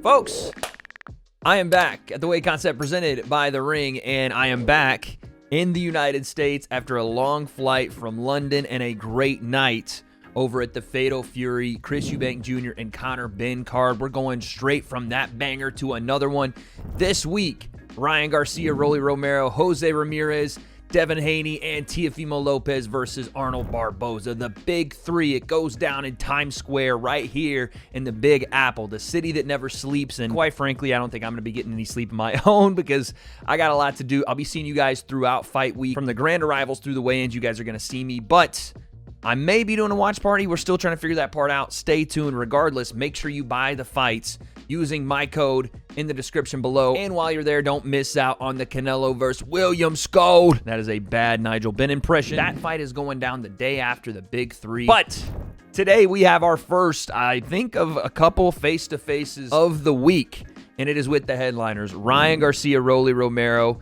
Folks, I am back at the W.A.D.E concept presented by The Ring, and I am back in the United States after a long flight from London and a great night over at the Fatal Fury, Chris Eubank Jr. and Conor Benn card. We're going straight from that banger to another one. This week, Ryan Garcia, Rolly Romero, Jose Ramirez, Devin Haney, and Teofimo Lopez versus Arnold Barboza. The big three. It goes down in Times Square right here in the Big Apple, the city that never sleeps. And quite frankly, I don't think I'm going to be getting any sleep of my own because I got a lot to do. I'll be seeing you guys throughout fight week. From the grand arrivals through the weigh-ins, you guys are going to see me. But I may be doing a watch party. We're still trying to figure that part out. Stay tuned. Regardless, make sure you buy the fights using my code in the description below. And while you're there, don't miss out on the Canelo versus William Scold. That is a bad Nigel Benn impression. That fight is going down the day after the big three. But today we have our first, I think, of a couple face-to-faces of the week. And it is with the headliners, Ryan Garcia, Rolly Romero.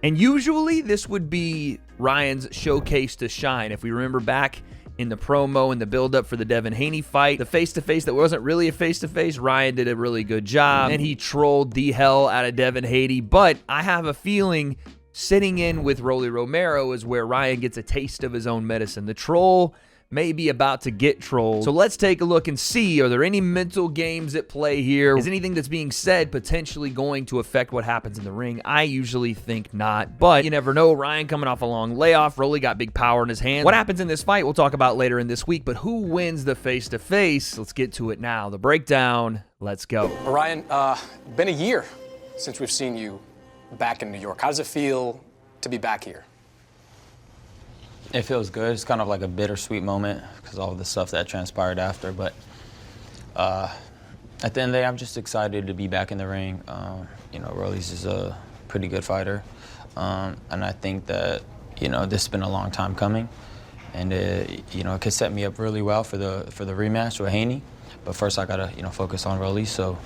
And usually this would be Ryan's showcase to shine. If we remember back in the promo and the build-up for the Devin Haney fight, the face-to-face that wasn't really a face-to-face, Ryan did a really good job, and he trolled the hell out of Devin Haney. But I have a feeling sitting in with Rolly Romero is where Ryan gets a taste of his own medicine. The troll may be about to get trolled. So let's take a look and see, are there any mental games at play here? Is anything that's being said potentially going to affect what happens in the ring? I usually think not, but you never know. Ryan coming off a long layoff. Rolly got big power in his hands. What happens in this fight, we'll talk about later in this week, but who wins the face-to-face? Let's get to it now. The breakdown, let's go. Ryan, been a year since we've seen you back in New York. How does it feel to be back here? It feels good. It's kind of like a bittersweet moment because all of the stuff that transpired after. But at the end of the day, I'm just excited to be back in the ring. You know, Rolly's is a pretty good fighter. And I think that, you know, this has been a long time coming. And, you know, it could set me up really well for the rematch with Haney. But first I got to, you know, focus on Rolly. So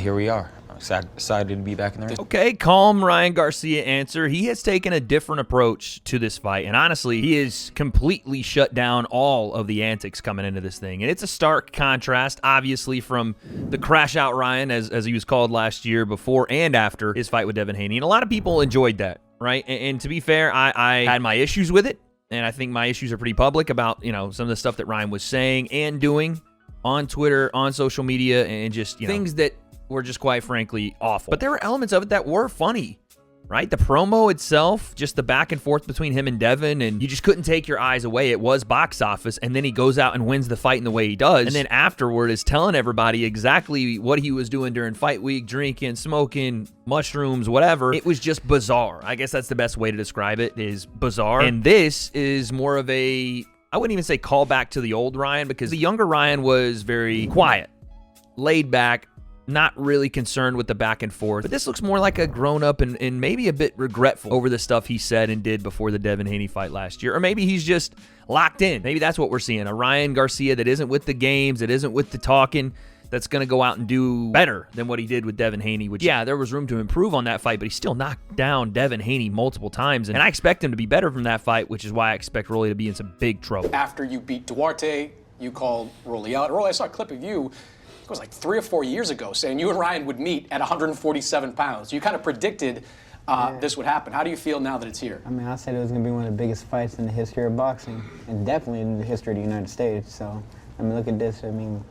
here we are. Excited to be back in the ring. Okay, calm Ryan Garcia answer. He has taken a different approach to this fight, and honestly, he has completely shut down all of the antics coming into this thing. And it's a stark contrast, obviously, from the crash out Ryan, as he was called last year, before and after his fight with Devin Haney. And a lot of people enjoyed that, right? And to be fair, I had my issues with it, and I think my issues are pretty public about, you know, some of the stuff that Ryan was saying and doing on Twitter, on social media, and just, you know, things that were just quite frankly awful. But there were elements of it that were funny, right? The promo itself, just the back and forth between him and Devin, and you just couldn't take your eyes away. It was box office, and then he goes out and wins the fight in the way he does, and then afterward is telling everybody exactly what he was doing during fight week, drinking, smoking, mushrooms, whatever. It was just bizarre. I guess that's the best way to describe it, is bizarre. And this is more of a, I wouldn't even say callback to the old Ryan, because the younger Ryan was very quiet, laid back, not really concerned with the back and forth. But this looks more like a grown-up and maybe a bit regretful over the stuff he said and did before the Devin Haney fight last year. Or maybe he's just locked in. Maybe that's what we're seeing. A Ryan Garcia that isn't with the games, that isn't with the talking, that's going to go out and do better than what he did with Devin Haney, which, yeah, there was room to improve on that fight, but he still knocked down Devin Haney multiple times. And I expect him to be better from that fight, which is why I expect Rolly to be in some big trouble. After you beat Duarte, you called Rolly out. Rolly, I saw a clip of you, it was like 3 or 4 years ago, saying you and Ryan would meet at 147 pounds. You kind of predicted this would happen. How do you feel now that it's here? I mean, I said it was going to be one of the biggest fights in the history of boxing, and definitely in the history of the United States. So, I mean, look at this. I mean,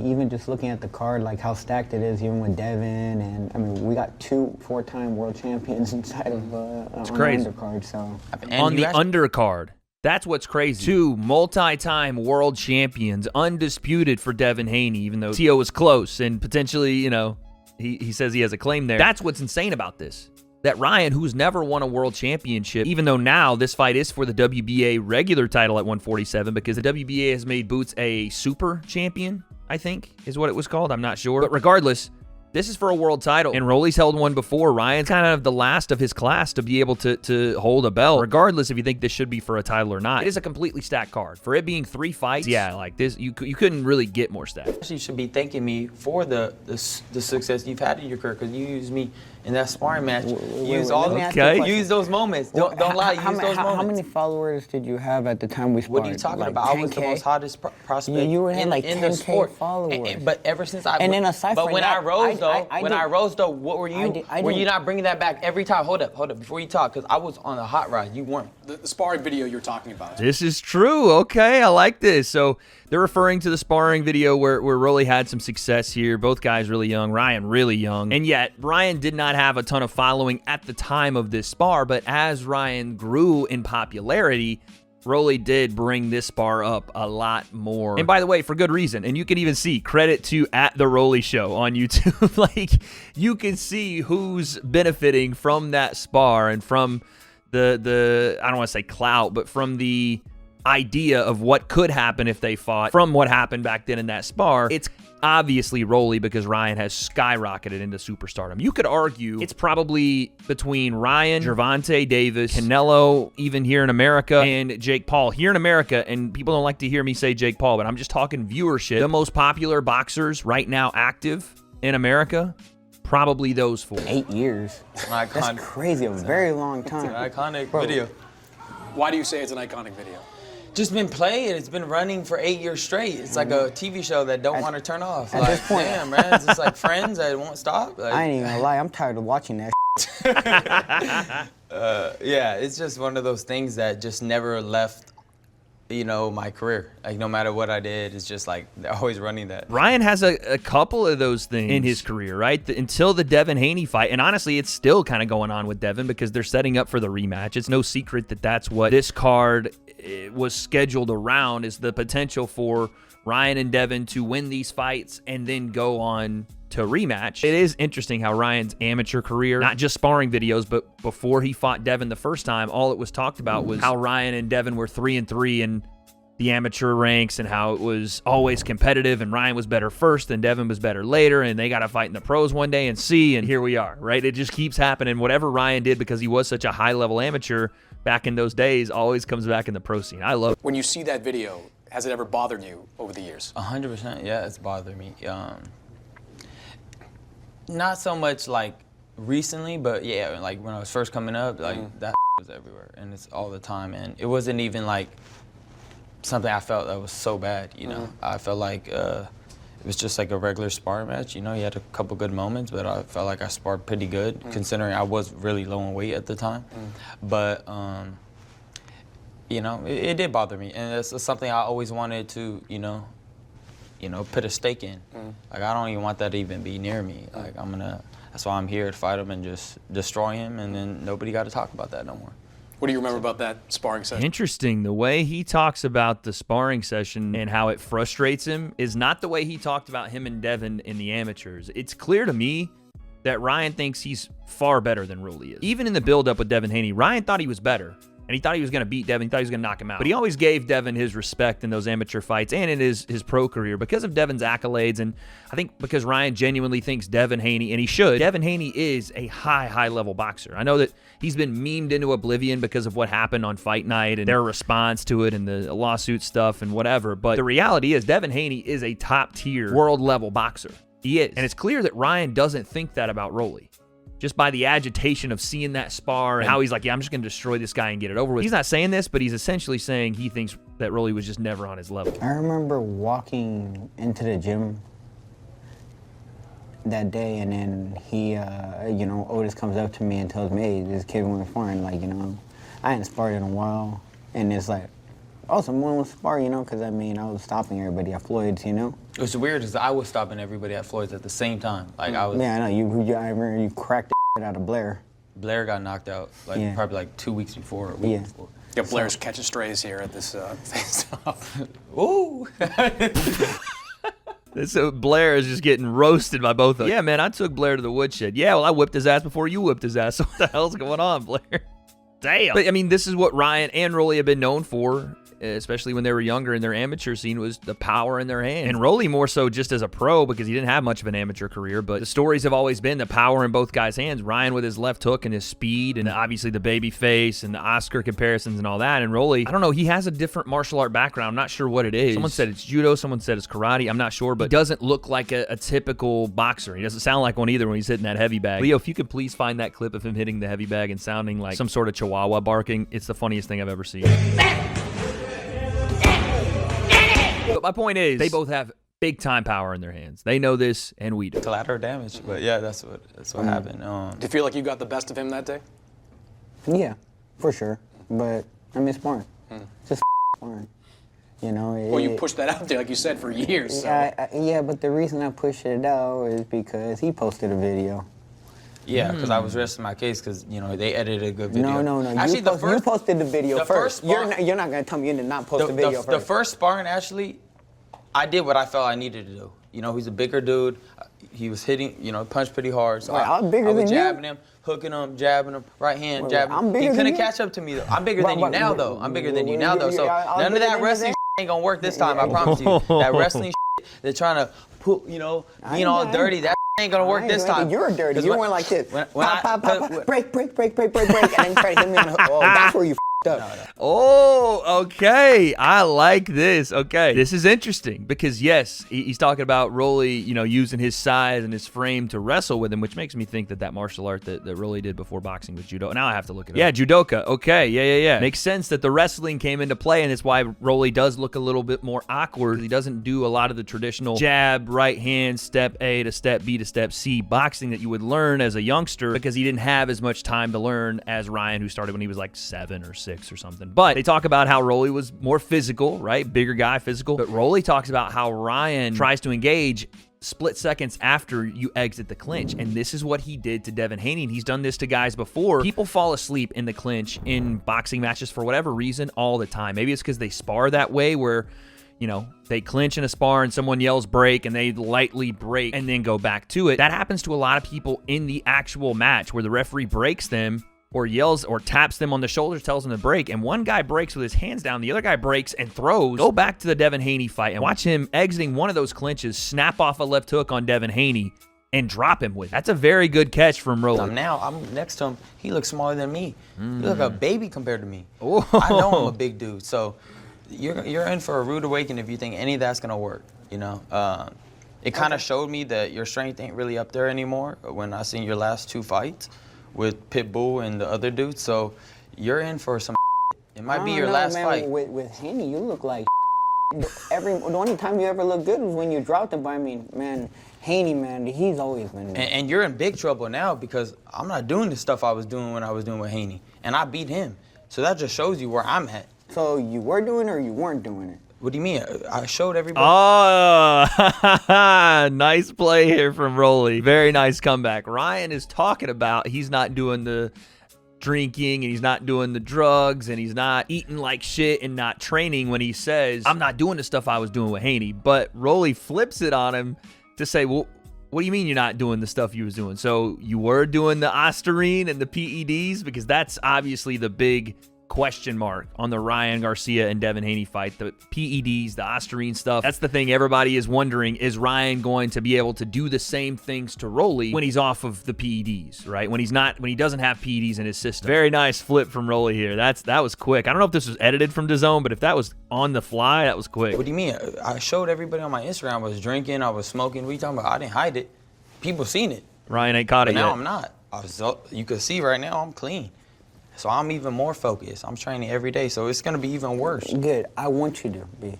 even just looking at the card, like how stacked it is, even with Devin, and I mean, we got 2 4-time world champions inside of on the undercard. So, on the undercard. That's what's crazy. 2 multi-time world champions, undisputed for Devin Haney, even though Tio was close and potentially, you know, he says he has a claim there. That's what's insane about this. That Ryan, who's never won a world championship, even though now this fight is for the WBA regular title at 147, because the WBA has made Boots a super champion, I think, is what it was called. I'm not sure. But regardless, this is for a world title, and Rolly's held one before. Ryan's kind of the last of his class to be able to hold a belt, regardless if you think this should be for a title or not. It is a completely stacked card. For it being 3 fights, yeah, like this, you couldn't really get more stacked. You should be thanking me for the success you've had in your career, because you used me in that sparring match. Use let me ask you a question. use those moments. Don't lie. Use those moments. How many followers did you have at the time we sparred? What are you talking like about? 10K? I was the most hottest prospect You were in like the 10K sport. followers. But ever since I And then aside but from when that, I rose I rose though, what were you? Were you didn't- not bringing that back every time? Hold up, before you talk, because I was on a hot ride. You weren't. The sparring video you're talking about. This is true. Okay, I like this. So they're referring to the sparring video where Rolly had some success here. Both guys really young. Ryan really young. And yet, Ryan did not have a ton of following at the time of this spar, but as Ryan grew in popularity, Rolly did bring this spar up a lot more. And by the way, for good reason. And you can even see credit to @TheRolly Show on YouTube. Like, you can see who's benefiting from that spar and from the I don't want to say clout, but from the idea of what could happen if they fought from what happened back then in that spar. It's obviously Rolly because Ryan has skyrocketed into superstardom. You could argue it's probably between Ryan, Gervonta Davis, Canelo, even here in America, and Jake Paul. Here in America, and people don't like to hear me say Jake Paul, but I'm just talking viewership. The most popular boxers right now active in America, probably those four. 8 years. That's crazy. A very long time. It's an iconic video. Why do you say it's an iconic video? Just been playing. It's been running for 8 years straight. It's like a TV show that don't want to turn off. At like, this point, damn, man, it's just like Friends that won't stop. Like, I ain't even gonna lie. I'm tired of watching that. Yeah, it's just one of those things that just never left, you know, my career. Like, no matter what I did, it's just like they're always running that. Ryan has a couple of those things in his career, right? Until the Devin Haney fight. And honestly, it's still kind of going on with Devin because they're setting up for the rematch. It's no secret that that's what this card was scheduled around, is the potential for Ryan and Devin to win these fights and then go on to rematch. It is interesting how Ryan's amateur career, not just sparring videos, but before he fought Devin the first time, all it was talked about was how Ryan and Devin were 3-3 in the amateur ranks and how it was always competitive and Ryan was better first and Devin was better later and they got to fight in the pros one day and see, and here we are, right? It just keeps happening. Whatever Ryan did because he was such a high-level amateur back in those days always comes back in the pro scene. I love it. When you see that video, has it ever bothered you over the years? 100%, yeah, it's bothered me. Not so much like recently, but yeah, like when I was first coming up, like that was everywhere and it's all the time. And it wasn't even like something I felt that was so bad, you know. I felt like it was just like a regular sparring match, you know. He had a couple good moments, but I felt like I sparred pretty good considering I was really low in weight at the time. But you know, it did bother me, and it's something I always wanted to, you know, put a stake in. Like, I don't even want that to even be near me. Like, that's why I'm here to fight him and just destroy him, and then nobody got to talk about that no more. What do you remember about that sparring session? Interesting. The way he talks about the sparring session and how it frustrates him is not the way he talked about him and Devin in the amateurs. It's clear to me that Ryan thinks he's far better than Rolly is. Even in the build-up with Devin Haney, Ryan thought he was better. And he thought he was going to beat Devin. He thought he was going to knock him out. But he always gave Devin his respect in those amateur fights and in his pro career because of Devin's accolades. And I think because Ryan genuinely thinks Devin Haney, and he should, Devin Haney is a high-level boxer. I know that he's been memed into oblivion because of what happened on Fight Night and their response to it and the lawsuit stuff and whatever. But the reality is Devin Haney is a top-tier world-level boxer. He is. And it's clear that Ryan doesn't think that about Rolly. Just by the agitation of seeing that spar and how he's like, yeah, I'm just going to destroy this guy and get it over with. He's not saying this, but he's essentially saying he thinks that Rolly was just never on his level. I remember walking into the gym that day, and then he, you know, Otis comes up to me and tells me, hey, this kid went foreign. Like, you know, I hadn't sparred in a while. And it's like, oh, someone was sparring, you know, because, I mean, I was stopping everybody at Floyd's, you know? What's weird is I was stopping everybody at Floyd's at the same time. Like, I was. Yeah, I know. I remember you cracked the out of Blair. Blair got knocked out, like, probably like 2 weeks before, or a week before. Yeah, Blair's catching strays here at this face-off. Ooh! So Blair is just getting roasted by both of them. Yeah, man, I took Blair to the woodshed. Yeah, well, I whipped his ass before you whipped his ass. So what the hell's going on, Blair? Damn. But, I mean, this is what Ryan and Rolly have been known for especially when they were younger in their amateur scene, was the power in their hands. And Rolly more so just as a pro because he didn't have much of an amateur career, but the stories have always been the power in both guys' hands. Ryan with his left hook and his speed, and obviously the baby face and the Oscar comparisons and all that. And Rolly, I don't know, he has a different martial art background. I'm not sure what it is. Someone said it's judo, someone said it's karate. I'm not sure, but he doesn't look like a typical boxer. He doesn't sound like one either when he's hitting that heavy bag. Leo, if you could please find that clip of him hitting the heavy bag and sounding like some sort of chihuahua barking, it's the funniest thing I've ever seen. But my point is, they both have big time power in their hands. They know this, and we do. Collateral damage, but yeah, that's what happened. Do you feel like you got the best of him that day? Yeah, for sure. But I mean, sparring. Just sparring. You know. Well, you pushed that out there, like you said, for years. So. Yeah, but the reason I pushed it out is because he posted a video. Yeah, because I was resting my case because, you know, they edited a good video. No. Actually, you posted the video first. You're not going to tell me you did not post the video first. The first sparring, actually, I did what I felt I needed to do. You know, he's a bigger dude. He was hitting, you know, punched pretty hard. So I'm bigger than you? jabbing him, hooking him, jabbing him, right hand, jabbing him. He couldn't catch up to me, though. I'm bigger than you now, though. I'm bigger than you now, though. So none of that wrestling ain't going to work this time, I promise you. That wrestling they're trying to put, you know, being all dirty, that ain't gonna work this time. You're dirty. You weren't like this. Pop, break, and then try to hit me on the hook. Oh, that's where you up. No. Oh, okay. I like this. Okay. This is interesting because, yes, he's talking about Rolly, you know, using his size and his frame to wrestle with him, which makes me think that martial art that Rolly did before boxing was judo. Now I have to look it up. Yeah, judoka. Okay. Yeah. Makes sense that the wrestling came into play, and it's why Rolly does look a little bit more awkward. He doesn't do a lot of the traditional jab, right hand, step A to step B to step C boxing that you would learn as a youngster because he didn't have as much time to learn as Ryan, who started when he was like 7 or 6 or something. But they talk about how Rolly was more physical, right? Bigger guy, physical. But Rolly talks about how Ryan tries to engage split seconds after you exit the clinch. And this is what he did to Devin Haney. And he's done this to guys before. People fall asleep in the clinch in boxing matches for whatever reason all the time. Maybe it's because they spar that way where, you know, they clinch in a spar and someone yells break and they lightly break and then go back to it. That happens to a lot of people in the actual match where the referee breaks them or yells or taps them on the shoulders, tells them to break, and one guy breaks with his hands down, the other guy breaks and throws. Go back to the Devin Haney fight and watch him exiting one of those clinches, snap off a left hook on Devin Haney, and drop him with it. That's a very good catch from Rolly. Now I'm next to him. He looks smaller than me. He looks like a baby compared to me. Oh. I know I'm a big dude, so you're in for a rude awakening if you think any of that's gonna work. You know, it kind of showed me that your strength ain't really up there anymore when I seen your last 2 fights with Pitbull and the other dude. So you're in for some. It might be your last fight. With Haney, you look like the only time you ever look good was when you dropped him. But I mean, man, Haney, man, he's always been. And you're in big trouble now because I'm not doing the stuff I was doing when I was doing with Haney, and I beat him. So that just shows you where I'm at. So you were doing it or you weren't doing it? What do you mean? I showed everybody. Oh, nice play here from Rolly. Very nice comeback. Ryan is talking about he's not doing the drinking and he's not doing the drugs and he's not eating like shit and not training when he says, I'm not doing the stuff I was doing with Haney. But Rolly flips it on him to say, well, what do you mean you're not doing the stuff you was doing? So you were doing the Ostarine and the PEDs? Because that's obviously the big question mark on the Ryan Garcia and Devin Haney fight. The PEDs, the Ostarine stuff. That's the thing everybody is wondering. Is Ryan going to be able to do the same things to Rolly when he's off of the PEDs, right? When he doesn't have PEDs in his system. Very nice flip from Rolly here. That was quick. I don't know if this was edited from DAZN, but if that was on the fly, that was quick. What do you mean? I showed everybody on my Instagram I was drinking, I was smoking. What are you talking about? I didn't hide it. People seen it. Ryan ain't caught it yet. Now I'm not. You can see right now I'm clean. So I'm even more focused. I'm training every day, so it's going to be even worse. Good. I want you to be.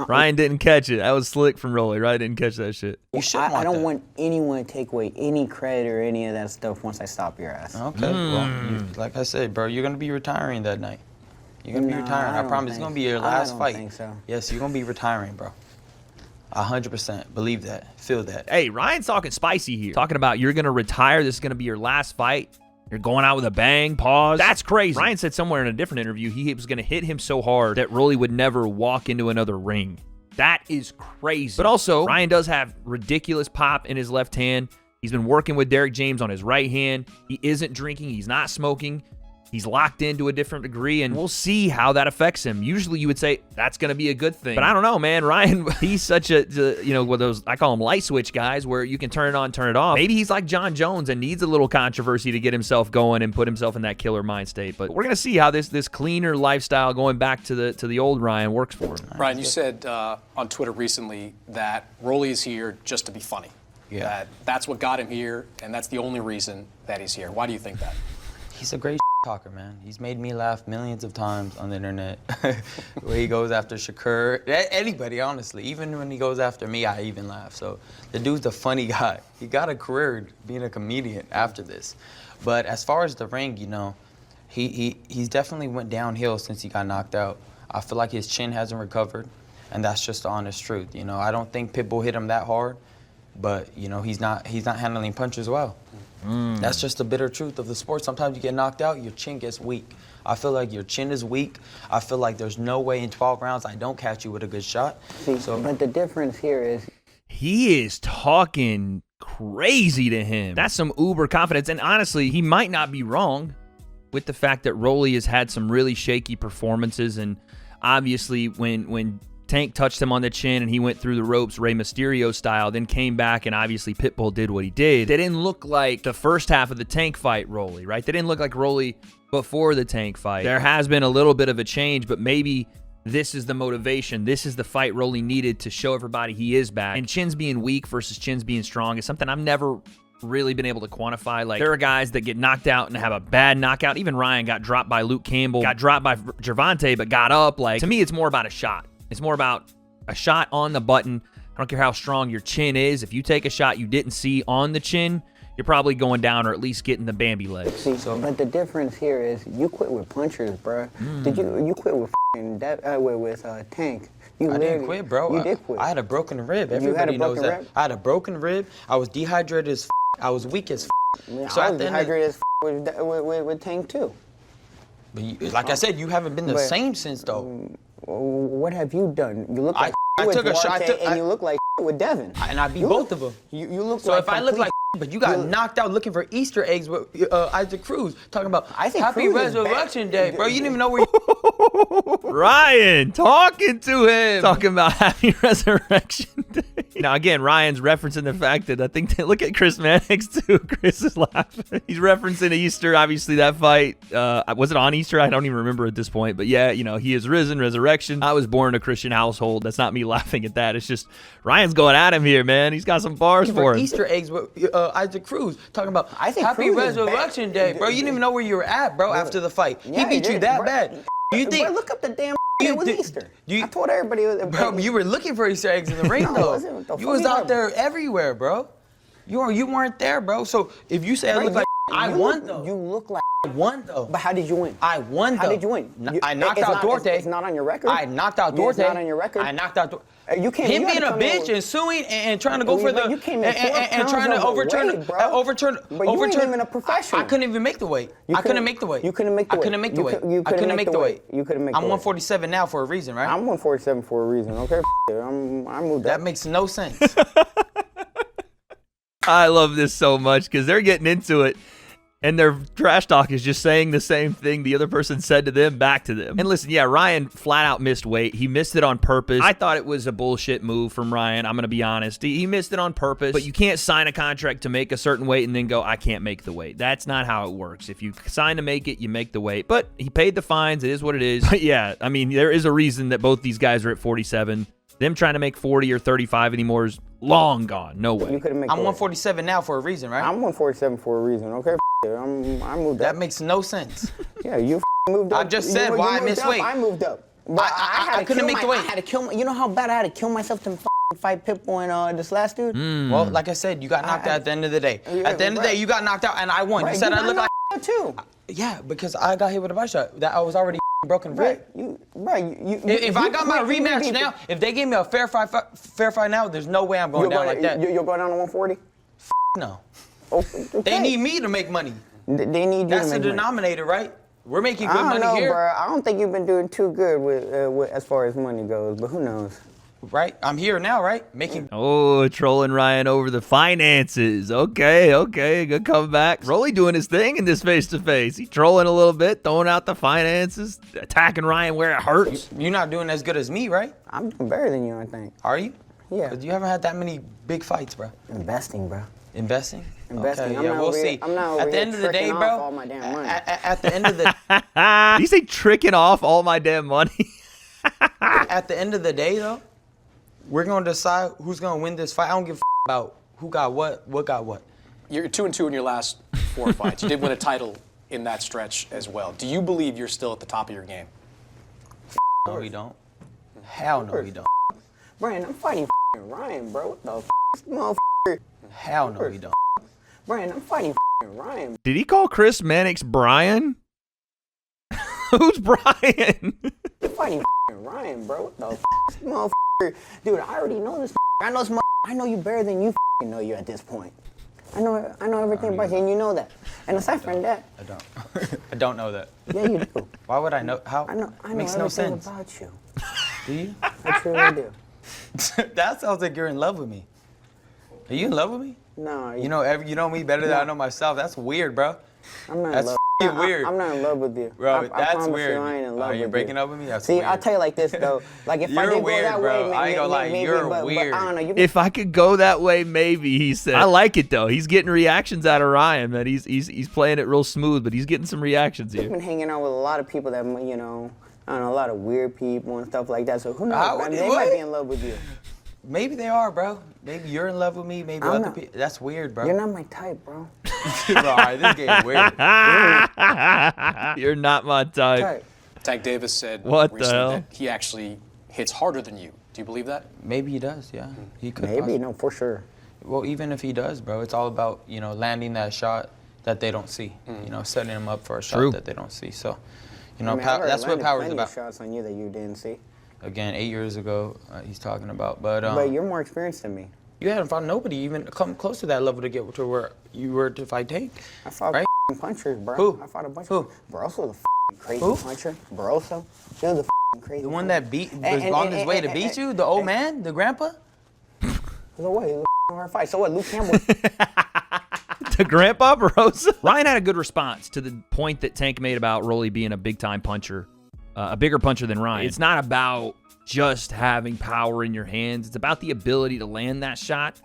Ryan didn't catch it. That was slick from Rolly. Ryan didn't catch that shit. I don't want anyone to take away any credit or any of that stuff once I stop your ass. Okay. Well, like I said, bro, you're going to be retiring that night. You're going to be retiring. I promise it's going to be your last fight. I don't think so. Yes, you're going to be retiring, bro. 100%. Believe that. Feel that. Hey, Ryan's talking spicy here. Talking about you're going to retire. This is going to be your last fight. You're going out with a bang, pause. That's crazy. Ryan said somewhere in a different interview he was going to hit him so hard that Rolly would never walk into another ring. That is crazy. But also, Ryan does have ridiculous pop in his left hand. He's been working with Derek James on his right hand. He isn't drinking. He's not smoking. He's locked into a different degree, and we'll see how that affects him. Usually you would say that's going to be a good thing. But I don't know, man. Ryan, he's such a, one of those, I call them light switch guys where you can turn it on, turn it off. Maybe he's like John Jones and needs a little controversy to get himself going and put himself in that killer mind state. But we're going to see how this cleaner lifestyle going back to the old Ryan works for him. Ryan, you said on Twitter recently that Rolly is here just to be funny. Yeah. That's what got him here, and that's the only reason that he's here. Why do you think that? He's a great talker, man. He's made me laugh millions of times on the internet. Where he goes after Shakur, anybody, honestly. Even when he goes after me, I even laugh. So the dude's a funny guy. He got a career being a comedian after this. But as far as the ring, he's definitely went downhill since he got knocked out. I feel like his chin hasn't recovered, and that's just the honest truth. I don't think Pitbull hit him that hard, but he's not handling punches well. That's just the bitter truth of the sport. Sometimes you get knocked out, your chin gets weak. I feel like your chin is weak. I feel like there's no way in 12 rounds I don't catch you with a good shot. But the difference here is he is talking crazy to him. That's some uber confidence. And honestly, he might not be wrong with the fact that Rolly has had some really shaky performances. And obviously when Tank touched him on the chin and he went through the ropes Rey Mysterio style, then came back and obviously Pitbull did what he did. They didn't look like the first half of the Tank fight Rolly, right? They didn't look like Rolly before the Tank fight. There has been a little bit of a change, but maybe this is the motivation. This is the fight Rolly needed to show everybody he is back. And Chin's being weak versus Chin's being strong is something I've never really been able to quantify. Like, there are guys that get knocked out and have a bad knockout. Even Ryan got dropped by Luke Campbell, got dropped by Gervonta, but got up. Like, to me, it's more about a shot. It's more about a shot on the button. I don't care how strong your chin is. If you take a shot you didn't see on the chin, you're probably going down or at least getting the Bambi legs. But the difference here is you quit with punchers, bro. Did you quit with Tank? I didn't quit, bro. You did quit. I had a broken rib. Everybody knows that. I had a broken rib. I was dehydrated as I was weak as So I was dehydrated as with Tank too. But like I said, you haven't been the same since though. What have you done? You look like I with took a shot, and you look like with Devin. And I beat both of them. You look so like if I look like but you got knocked out looking for Easter eggs with Isaac Cruz, talking about Happy Resurrection Day, bro. You didn't even know where you... Ryan, talking to him. Talking about Happy Resurrection Day. Now, again, Ryan's referencing the fact that I think they look at Chris Mannix, too. Chris is laughing. He's referencing Easter, obviously, that fight. Was it on Easter? I don't even remember at this point. But, yeah, he is risen, resurrection. I was born in a Christian household. That's not me laughing at that. It's just Ryan's going at him here, man. He's got some bars for him. Easter eggs with Isaac Cruz, talking about Happy Resurrection Day, bro. You didn't even know where you were at, bro, after the fight. Yeah, he beat you that bad. You think? Bro, look up the damn. It was Easter. I told everybody. Bro, you were looking for Easter eggs in the ring, though. You was out there everywhere, bro. You weren't there, bro. So if you say I look like I won, though. You look like I won, though. But how did you win? I won, though. How did you win? I knocked out Duarte. It's not on your record. I knocked out Duarte. It's not on your record. I knocked out Duarte. You can't. Him being a bitch and suing and trying to go for the and trying to overturn. But you ain't even a professional. I couldn't even make the weight. I couldn't make the weight. You couldn't make the weight. I couldn't make the weight. You couldn't make the weight. You couldn't make the weight. I'm 147 now for a reason, right? I'm 147 for a reason. Okay. I moved up. That makes no sense. I love this so much because they're getting into it. And their trash talk is just saying the same thing the other person said to them back to them. And listen, yeah, Ryan flat out missed weight. He missed it on purpose. I thought it was a bullshit move from Ryan. I'm going to be honest. He missed it on purpose. But you can't sign a contract to make a certain weight and then go, I can't make the weight. That's not how it works. If you sign to make it, you make the weight. But he paid the fines. It is what it is. But yeah, I mean, there is a reason that both these guys are at 47. Them trying to make 40 or 35 anymore is long gone. No way. I'm 147 now for a reason, right? I'm 147 for a reason. Okay. I moved up. That makes no sense. Yeah, you moved up. I just said why I missed weight. I moved up. I couldn't make the weight. I had to kill. You know how bad I had to kill myself to fight Pitbull and this last dude? Well, like I said, you got knocked out at the end of the day. At the end of the day, you got knocked out and I won. You said I look like too. Yeah, because I got hit with a body shot. That I was already broken rib. If I got my rematch now, if they gave me a fair fight now, there's no way I'm going down like that. You'll go down to 140? No. Okay. They need me to make money. They need you to make money. That's the denominator, right? We're making good money here. Bro. I don't think you've been doing too good with as far as money goes, but who knows? right? I'm here now, right? Making. Oh, trolling Ryan over the finances. Okay, good comeback. Rolly doing his thing in this face-to-face. He trolling a little bit, throwing out the finances, attacking Ryan where it hurts. You're not doing as good as me, right? I'm doing better than you, I think. Are you? Yeah. 'Cause you haven't had that many big fights, bro. Investing, bro. Investing? Investing. Okay, yeah, we'll see. I'm not over at the end of the day, bro. All my damn money. At the end of the Did you say tricking off all my damn money? at the end of the day, though, we're gonna decide who's gonna win this fight. I don't give a about who got what got what. You're 2-2 in your last 4 fights. You did win a title in that stretch as well. Do you believe you're still at the top of your game? No, we don't. Hell no, we don't. Brian, I'm fighting Ryan, bro. What the motherfucker? Hell no, we don't. Brian, I'm fighting Ryan. Did he call Chris Mannix Brian? Who's Brian? I'm fighting Ryan, bro. What the motherfucker? Dude, I already know this. I know this. I know you better than you know you at this point. I know everything about you, and you know that. And aside from that, I don't. I don't know that. yeah, you do. Why would I know? How? I know Makes everything no sense. about you. Do you? I truly do. That sounds like you're in love with me. Are you in love with me? No, You know me better than I know myself. That's weird, bro. I'm not That's in love. f***ing weird. I'm not in love with you. Bro, I that's promise weird. You, I ain't in love Are you with breaking up with me? That's See, weird. I'll tell you like this though. Like if I You're did weird, go that bro. way, I ain't gonna lie, maybe, you're but weird. I don't know. You If I could go that way, maybe, he said. I like it, though. He's getting reactions out of Ryan, man. He's playing it real smooth, but he's getting some reactions here. been hanging out with a lot of people that I don't know, a lot of weird people and stuff like that. So who knows? What? They might be in love with you. Maybe they are, bro. Maybe you're in love with me. Maybe I'm other not. people. That's weird, bro. You're not my type, bro. Bro, all right, this game weird. You're not my type. Tank Davis said What the recently hell? that he actually hits harder than you. Do you believe that? Maybe he does, yeah. He could. Maybe, possibly. no, for sure. Well, even if he does, bro, it's all about, landing that shot that they don't see. Setting him up for a shot True. that they don't see. So, I mean, I've that's what landed power's plenty about. of shots on you that you didn't see. Again, 8 years ago, he's talking about. But You're more experienced than me. you hadn't fought nobody even come close to that level to get to where you were to fight Tank. I fought right? punchers, bro. Who? I fought a bunch Who? of Barroso, the crazy Who? puncher. Barroso, he was the crazy. The one that was on his way to beat you? The old man? The grandpa? No way, he was a hard fight. So what? Luke Campbell. To Grandpa Barroso. Ryan had a good response to the point that Tank made about Rolly being a big-time puncher, a bigger puncher than Ryan. It's not about just having power in your hands. It's about the ability to land that shot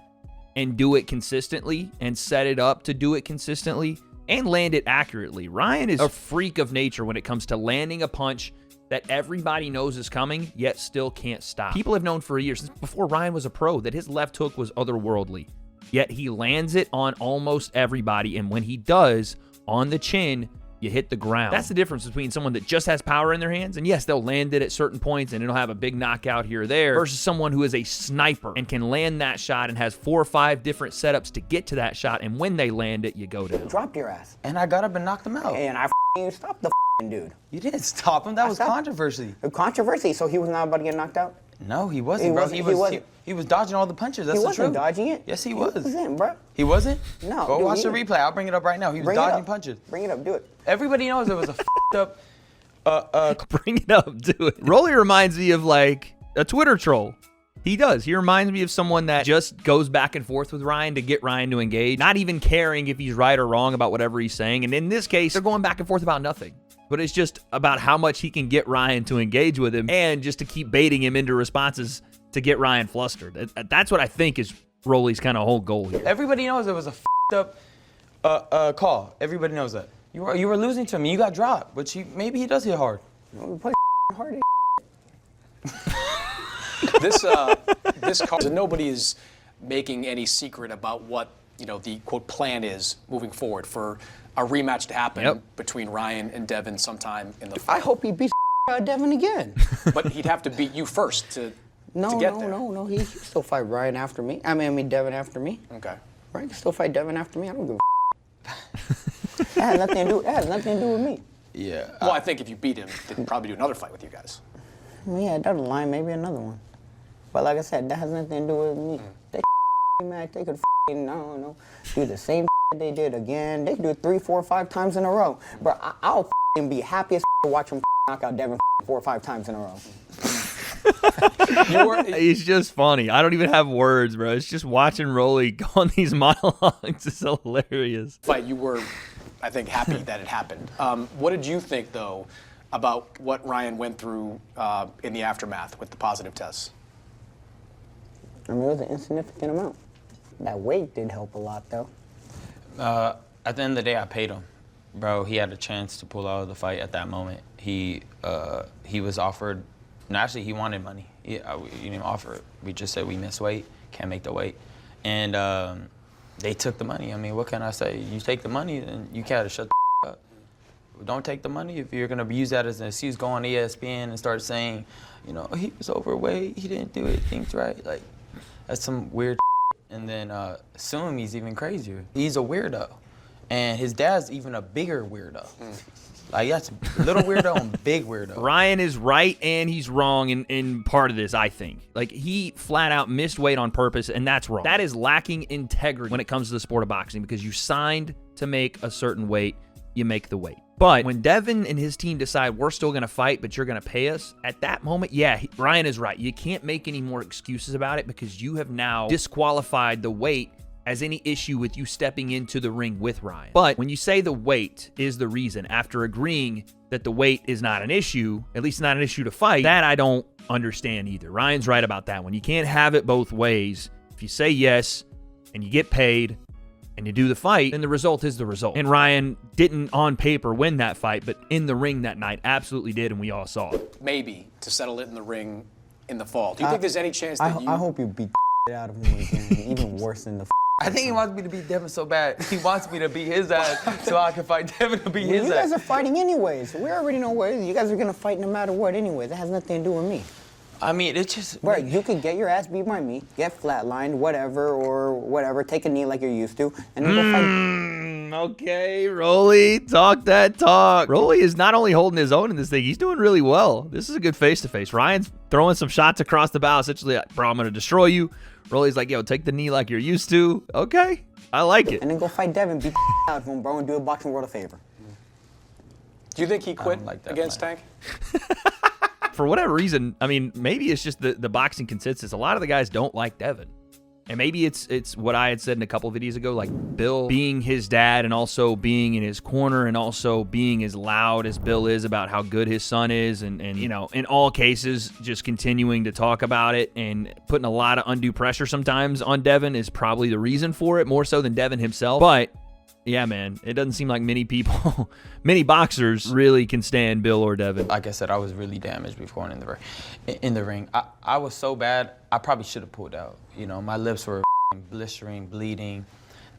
and do it consistently and set it up to do it consistently and land it accurately. Ryan is a freak of nature when it comes to landing a punch that everybody knows is coming, yet still can't stop. People have known for a year, since before Ryan was a pro, that his left hook was otherworldly. Yet he lands it on almost everybody, and when he does, on the chin, you hit the ground. That's the difference between someone that just has power in their hands, and yes, they'll land it at certain points, and it'll have a big knockout here or there, versus someone who is a sniper and can land that shot and has 4 or 5 different setups to get to that shot, and when they land it, you go down. Dropped your ass. And I got up and knocked him out. And I stopped the dude. You didn't stop him. That was stopped- controversy. A controversy, so he was not about to get knocked out? No, he wasn't, He bro. wasn't- He was dodging all the punches. That's He the wasn't truth. dodging it. Yes, he He was. wasn't, bro. He wasn't? No, Go dude, watch the he- replay. I'll bring it up right now. He was Bring it dodging up. punches. Bring it up, do it. Everybody knows it was a f***ed up. Bring it up, do it. Rolly reminds me of like a Twitter troll. He does. He reminds me of someone that just goes back and forth with Ryan to get Ryan to engage, not even caring if he's right or wrong about whatever he's saying. And in this case, they're going back and forth about nothing. But it's just about how much he can get Ryan to engage with him and just to keep baiting him into responses to get Ryan flustered. That's what I think is Rolly's kind of whole goal here. Everybody knows it was a f***ed up call. Everybody knows that. You were losing to him. You got dropped, but maybe he does hit hard. We play hard. This call, nobody is making any secret about what the quote plan is moving forward for a rematch to happen between Ryan and Devin sometime in the fall. I hope he beats Devin again. But he'd have to beat you first to get there. No. He can still fight Ryan after me. I mean Devin after me. Okay. Ryan can still fight Devin after me. I don't give a That has nothing to do with me. Yeah. Well, I think if you beat him, they'd probably do another fight with you guys. Yeah, down the line, maybe another one. But like I said, that has nothing to do with me. They man, they could do the same they did again. They could do it 3, 4, 5 times in a row. Bro, I'll be happy as to watch them knock out Devin 4 or 5 times in a row. He's just funny. I don't even have words, bro. It's just watching Rolly go on these monologues is hilarious. Fight, you were, I think, happy that it happened. What did you think, though, about what Ryan went through in the aftermath with the positive tests? I mean, it was an insignificant amount. That weight did help a lot, though. At the end of the day, I paid him. Bro, he had a chance to pull out of the fight at that moment. He was offered, no, actually, he wanted money. He didn't offer it. We just said we missed weight, can't make the weight. And they took the money. I mean, what can I say? You take the money, then you gotta shut the up. Don't take the money if you're gonna use that as an excuse. Go on ESPN and start saying, you know, he was overweight, he didn't do it, things right. Like, that's some weird and then assume he's even crazier. He's a weirdo. And his dad's even a bigger weirdo. Like, that's little weirdo and big weirdo. Ryan is right and he's wrong in part of this, I think. Like, he flat out missed weight on purpose, and that's wrong. That is lacking integrity when it comes to the sport of boxing, because you signed to make a certain weight, you make the weight. But when Devin and his team decide we're still going to fight, but you're going to pay us, at that moment, yeah, Ryan is right. You can't make any more excuses about it, because you have now disqualified the weight as any issue with you stepping into the ring with Ryan. But when you say the weight is the reason, after agreeing that the weight is not an issue, at least not an issue to fight, that I don't understand either. Ryan's right about that one. You can't have it both ways. If you say yes and you get paid and you do the fight, then the result is the result. And Ryan didn't on paper win that fight, but in the ring that night absolutely did, and we all saw it. Maybe to settle it in the ring in the fall. Do you think there's any chance that I hope you beat the out of him again, even worse than the I think he wants me to beat Devin so bad. He wants me to beat his ass so I can fight Devin to beat his ass. You guys are fighting anyways. We already know what it is. You guys are going to fight no matter what anyways. That has nothing to do with me. I mean, it's just... Right, you could get your ass beat by me, get flatlined, whatever, take a knee like you're used to, and then go fight. Okay, Rolly, talk that talk. Rolly is not only holding his own in this thing, he's doing really well. This is a good face-to-face. Ryan's throwing some shots across the bow, essentially, bro, I'm going to destroy you. Rolly's like, yo, take the knee like you're used to. Okay, I like it. And then go fight Devin, beat the out of him, bro, and do a boxing world a favor. Do you think he quit against plan. Tank? For whatever reason, I mean, maybe it's just the boxing consensus. A lot of the guys don't like Devin. And maybe it's what I had said in a couple of videos ago, like Bill being his dad and also being in his corner and also being as loud as Bill is about how good his son is and you know, in all cases, just continuing to talk about it and putting a lot of undue pressure sometimes on Devin is probably the reason for it, more so than Devin himself. But yeah, man, it doesn't seem like many people, many boxers really can stand Bill or Devin. Like I said, I was really damaged before in the ring. I was so bad, I probably should have pulled out. You know, my lips were blistering, bleeding.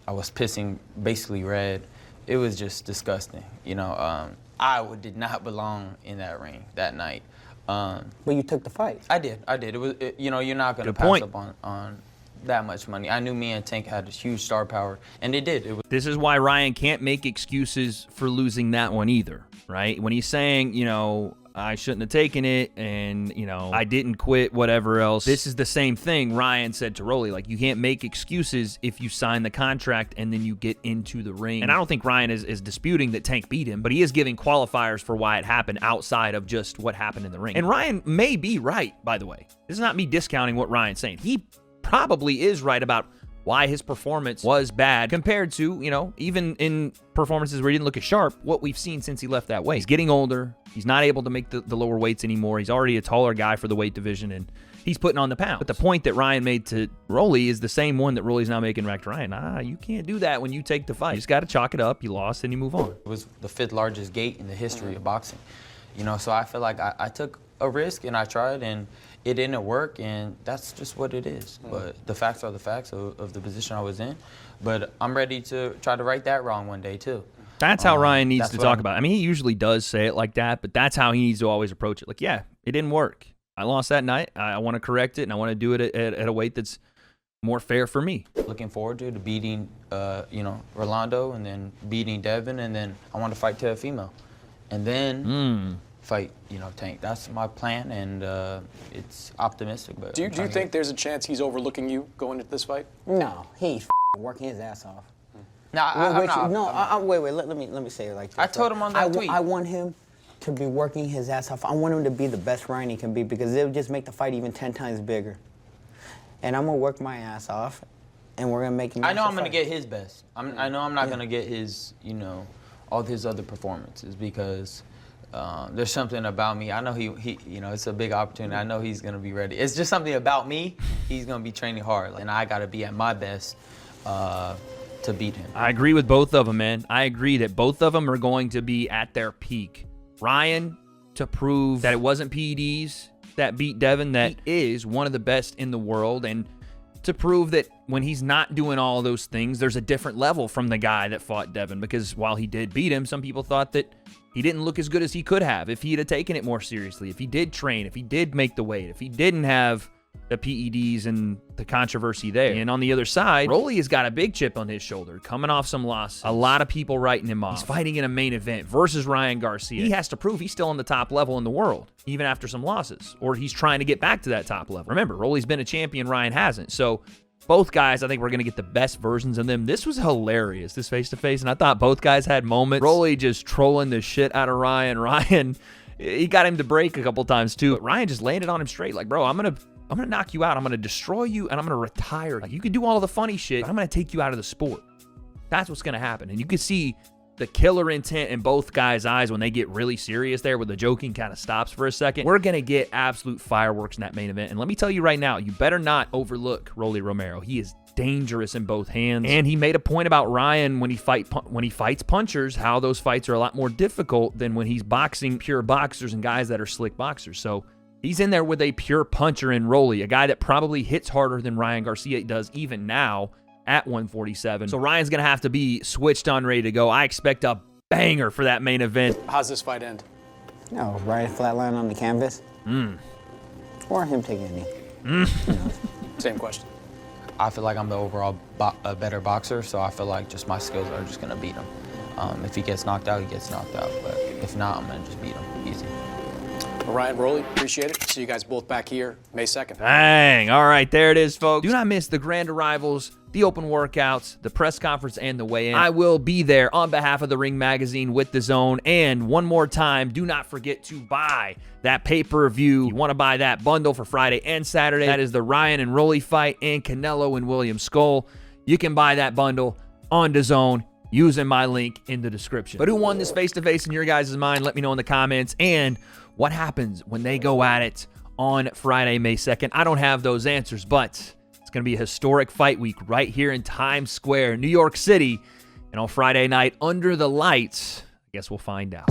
I was pissing basically red. It was just disgusting. You know, I did not belong in that ring that night. But you took the fight. I did. It was, you know, you're not going to pass up on that much money. I knew me and Tank had this huge star power, and they did. This is why Ryan can't make excuses for losing that one either, right? When he's saying, you know, I shouldn't have taken it, and, you know, I didn't quit, whatever else. This is the same thing Ryan said to Rolly. Like, you can't make excuses if you sign the contract and then you get into the ring. And I don't think Ryan is disputing that Tank beat him, but he is giving qualifiers for why it happened outside of just what happened in the ring. And Ryan may be right, by the way. This is not me discounting what Ryan's saying. He probably is right about why his performance was bad compared to, you know, even in performances where he didn't look as sharp, what we've seen since he left that weight. He's getting older. He's not able to make the lower weights anymore. He's already a taller guy for the weight division, and he's putting on the pounds. But the point that Ryan made to Rolly is the same one that Rolly's now making back to Ryan. You can't do that when you take the fight. You just got to chalk it up. You lost, and you move on. It was the 5th largest gate in the history of boxing. You know, so I feel like I took a risk, and I tried, and it didn't work, and that's just what it is. But the facts are the facts of the position I was in. But I'm ready to try to right that wrong one day, too. That's how Ryan needs to talk about it. I mean, he usually does say it like that, but that's how he needs to always approach it. Like, yeah, it didn't work. I lost that night. I want to correct it, and I want to do it at a weight that's more fair for me. Looking forward to beating, you know, Rolando, and then beating Devin, and then I want to fight Teofimo. And then fight, you know, Tank. That's my plan, and it's optimistic. But do you think there's a chance he's overlooking you going into this fight? No, he's working his ass off. No, wait, let me say it like this. I told him on that tweet. I want him to be working his ass off. I want him to be the best Ryan he can be because it'll just make the fight even 10 times bigger. And I'm going to work my ass off, and we're going to make him. I know I'm going to get his best. I know I'm not going to get his, you know, all his other performances because there's something about me. I know he, you know, it's a big opportunity. I know he's going to be ready. It's just something about me. He's going to be training hard, and I got to be at my best to beat him. I agree with both of them, man. I agree that both of them are going to be at their peak. Ryan, to prove that it wasn't PEDs that beat Devin, that he is one of the best in the world, and to prove that when he's not doing all those things, there's a different level from the guy that fought Devin, because while he did beat him, some people thought that he didn't look as good as he could have if he had taken it more seriously, if he did train, if he did make the weight, if he didn't have the PEDs and the controversy there. And on the other side, Rolly has got a big chip on his shoulder, coming off some losses. A lot of people writing him off. He's fighting in a main event versus Ryan Garcia. He has to prove he's still on the top level in the world, even after some losses, or he's trying to get back to that top level. Remember, Rolly's been a champion, Ryan hasn't. So both guys, I think we're going to get the best versions of them. This was hilarious, this face-to-face, and I thought both guys had moments. Rolly just trolling the shit out of Ryan. Ryan, he got him to break a couple times too, but Ryan just landed on him straight, like, bro, I'm gonna knock you out. I'm gonna destroy you, and I'm gonna retire. Like, you can do all the funny shit, but I'm gonna take you out of the sport. That's what's gonna happen. And you can see the killer intent in both guys' eyes when they get really serious there, where the joking kind of stops for a second. We're gonna get absolute fireworks in that main event. And let me tell you right now, you better not overlook Rolly Romero. He is dangerous in both hands. And he made a point about Ryan when he fights punchers, how those fights are a lot more difficult than when he's boxing pure boxers and guys that are slick boxers. So he's in there with a pure puncher in Rolly, a guy that probably hits harder than Ryan Garcia does even now at 147. So Ryan's going to have to be switched on, ready to go. I expect a banger for that main event. How's this fight end? No, Ryan flatline on the canvas. Or him taking a knee. Who knows? Same question. I feel like I'm the overall better boxer, so I feel like just my skills are just going to beat him. If he gets knocked out, he gets knocked out. But if not, I'm going to just beat him easy. Ryan, Rolly, appreciate it. See you guys both back here May 2nd. Bang. All right, there it is, folks. Do not miss the grand arrivals, the open workouts, the press conference, and the weigh-in. I will be there on behalf of the Ring Magazine with The Zone. And one more time, do not forget to buy that pay-per-view. You want to buy that bundle for Friday and Saturday. That is the Ryan and Rolly fight and Canelo and William Skull. You can buy that bundle on The Zone using my link in the description. But who won this face-to-face in your guys' mind? Let me know in the comments. And what happens when they go at it on Friday, May 2nd? I don't have those answers, but it's going to be a historic fight week right here in Times Square, New York City. And on Friday night, under the lights, I guess we'll find out.